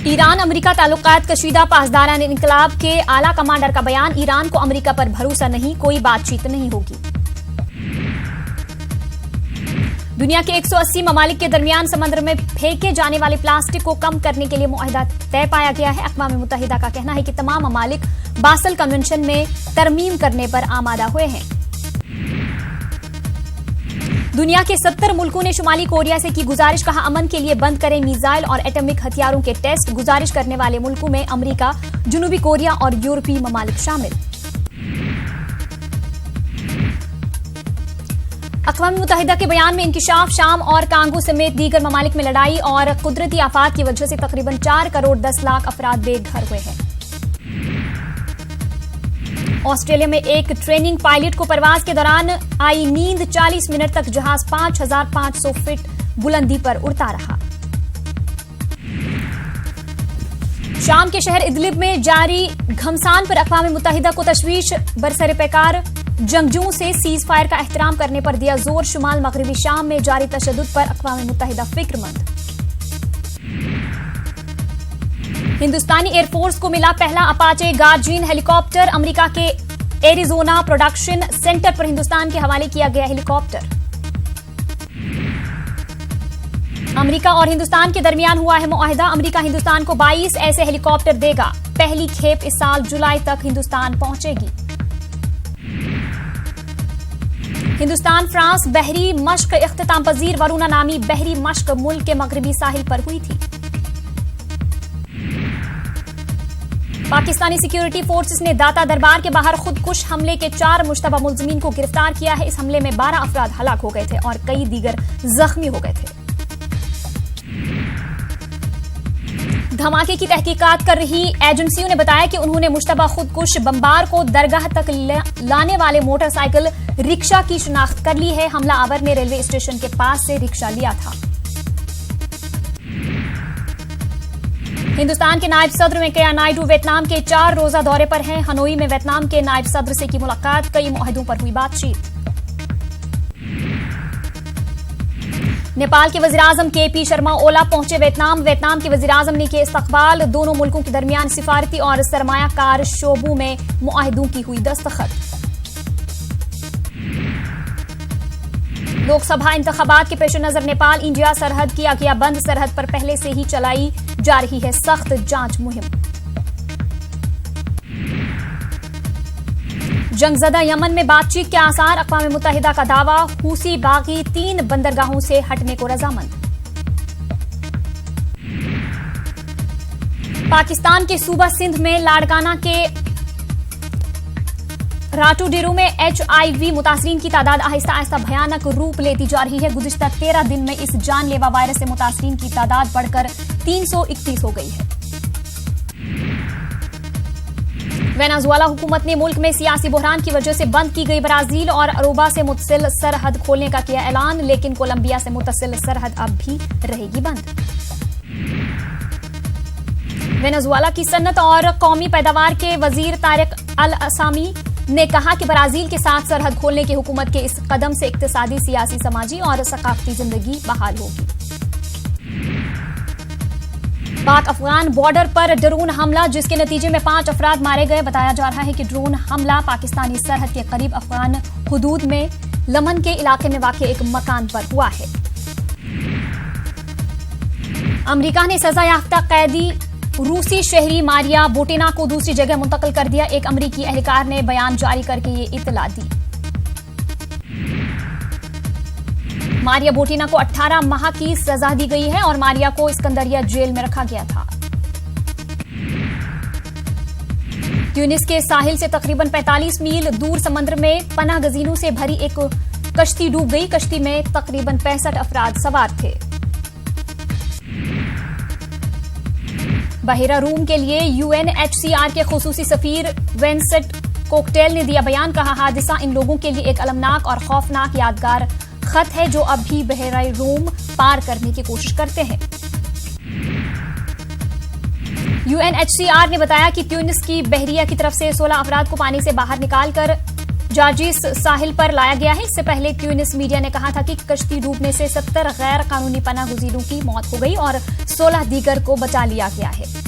Iran America ताल्लुकात कशीदा, पासदारान इनकलाब के आला कमांडर का बयान। ईरान को अमेरिका पर भरोसा नहीं, कोई बातचीत नहीं होगी। दुनिया के 180 ममालिक के दरमियान समंदर में फेंके जाने वाले प्लास्टिक को कम करने के लिए मुआहदा तय पाया गया है। अक़वाम मुत्तहिदा का कहना है कि तमाम ममालिक बासल कन्वेंशन में तरमीम करने पर आमादा हुए हैं। दुनिया के 70 मुल्कों ने शुमाली कोरिया से की गुजारिश, कहा अमन के लिए बंद करें मिसाइल और एटॉमिक हथियारों के टेस्ट। गुजारिश करने वाले मुल्कों में अमेरिका, जुनूबी कोरिया और यूरोपीय ममालिक शामिल। अक़वाम मुत्तहिदा के बयान में इंकिशाफ, शाम और कांगो समेत दीगर ममालिक में लड़ाई और कुदरती आफात की वजह से तकरीबन 4 करोड़ 10 लाख अफराद बेघर हुए हैं। ऑस्ट्रेलिया में एक ट्रेनिंग पायलट को परवाज के दौरान आई नींद, 40 मिनट तक जहाज 5500 फीट बुलंदी पर उड़ता रहा। शाम के शहर इदलिब में जारी घमसान पर अक़वाम मुत्तहिदा को तशवीश, बरसर पैकार जंगजुओं से सीज फायर का एहतराम करने पर दिया जोर। शुमाल मगरबी शाम में जारी तशद्दुद पर अक़वाम मुत्तहिदा फिक्रमंद। हिंदुस्तानी एयरफोर्स को मिला पहला अपाचे गार्जियन हेलीकॉप्टर। अमेरिका के एरिजोना प्रोडक्शन सेंटर पर हिंदुस्तान के हवाले किया गया हेलीकॉप्टर। अमेरिका और हिंदुस्तान के दरमियान हुआ है मुआहदा। अमेरिका हिंदुस्तान को 22 ऐसे हेलीकॉप्टर देगा। पहली खेप इस साल जुलाई तक हिंदुस्तान पहुंचेगी। हिंदुस्तान फ्रांस बहरी मश्क इख्तिताम पजीर। वरुणा नामी बहरी मश्क मुल्क के मगरबी साहिल पर हुई थी। पाकिस्तानी सिक्योरिटी फोर्सेस ने दाता दरबार के बाहर खुदकुश हमले के 4 मुश्तबा मुल्ज़िमीन को गिरफ्तार किया है। इस हमले में 12 अफराद हलाक हो गए थे और कई दीगर जख्मी हो गए थे। धमाके की तहकीकात कर रही एजेंसियों ने बताया कि उन्होंने मुश्तबा खुदकुश बमबार को दरगाह तक लाने वाले मोटरसाइकिल रिक्शा की शिनाख्त कर ली है। हमला आवर ने रेलवे स्टेशन के पास से रिक्शा लिया था। हिंदुस्तान के नायब सदर वेंकैया नायडू वियतनाम के 4 रोजा दौरे पर हैं। हनोई में वियतनाम के नायब सदर से की मुलाकात, कई मुआहदों पर हुई बातचीत। नेपाल के वज़ीर-ए-आज़म केपी शर्मा ओला पहुंचे वियतनाम। वियतनाम के वज़ीर-ए-आज़म ने किया इस्तकबाल। दोनों मुल्कों के दरमियान सिफारती और सरमायाकार शोबों में मुआहदों की हुई दस्तखत। लोकसभा इंतखाबात के पेश नजर नेपाल इंडिया सरहद किया गया बंद। सरहद पर पहले से ही चलाई जा रही है सख्त जांच मुहिम। जंगजदा यमन में बातचीत के आसार। अक़वाम मुत्तहिदा का दावा, हूसी बागी 3 बंदरगाहों से हटने को रजामंद। पाकिस्तान के सूबा सिंध में लाड़काना के राटू डेरू में HIV मुतासरीन की तादाद आहिस्ता आहिस्ता भयानक रूप लेती जा रही है। गुज़िश्ता 13 दिन में इस जानलेवा वायरस से मुतासरीन की तादाद बढ़कर 331 हो गई है। वेनेजुएला हुकूमत ने मुल्क में सियासी बहरान की वजह से बंद की गई ब्राजील और अरूबा से मुत्तसिल सरहद खोलने का किया ऐलान, लेकिन कोलंबिया से मुत्तसिल सरहद अब भी रहेगी बंद। वेनेजुएला की सन्नत और कौमी पैदावार के वजीर तारिक अल असामी ने कहा कि ब्राजील के साथ सरहद खोलने की हुकूमत के इस कदम से इक्तिसादी, सियासी, समाजी और सकाफती जिंदगी बहाल होगी। पाक अफगान बॉर्डर पर ड्रोन हमला, जिसके नतीजे में 5 अफराद मारे गए। बताया जा रहा है कि ड्रोन हमला पाकिस्तानी सरहद के करीब अफगान हुदूद में लमन के इलाके में वाक़ एक मकान पर हुआ है। अमेरिका ने सजा याफ्ता कैदी रूसी शहरी मारिया बोटिना को दूसरी जगह मुंतकिल कर दिया। एक अमेरिकी एहलकार ने बयान जारी करके ये इत्तला दी। मारिया बोटिना को 18 माह की सजा दी गई है और मारिया को सिकंदरिया जेल में रखा गया था। ट्यूनिस के साहिल से तकरीबन 45 मील दूर समंदर में पनाह गजीनों से भरी एक कश्ती डूब गई। कश्ती में तकरीबन 65 अफराद सवार थे। बहेरा रूम के लिए UNHCR के खुसूसी सफीर वेंसेट कोकटेल ने दिया बयान। कहा, हादसा इन लोगों के लिए एक अलमनाक और खौफनाक यादगार खत है जो अब भी बहेरा रूम पार करने की कोशिश करते हैं। UNHCR ने बताया कि ट्यूनिस की बहरिया की तरफ से 16 अफराद को पानी से बाहर निकालकर जार्जिस साहिल पर लाया गया है। इससे पहले ट्यूनिस मीडिया ने कहा था कि कश्ती डूबने से 70 गैर कानूनी पनाह गुज़ीरों की मौत हो गई और 16 दीगर को बचा लिया गया है।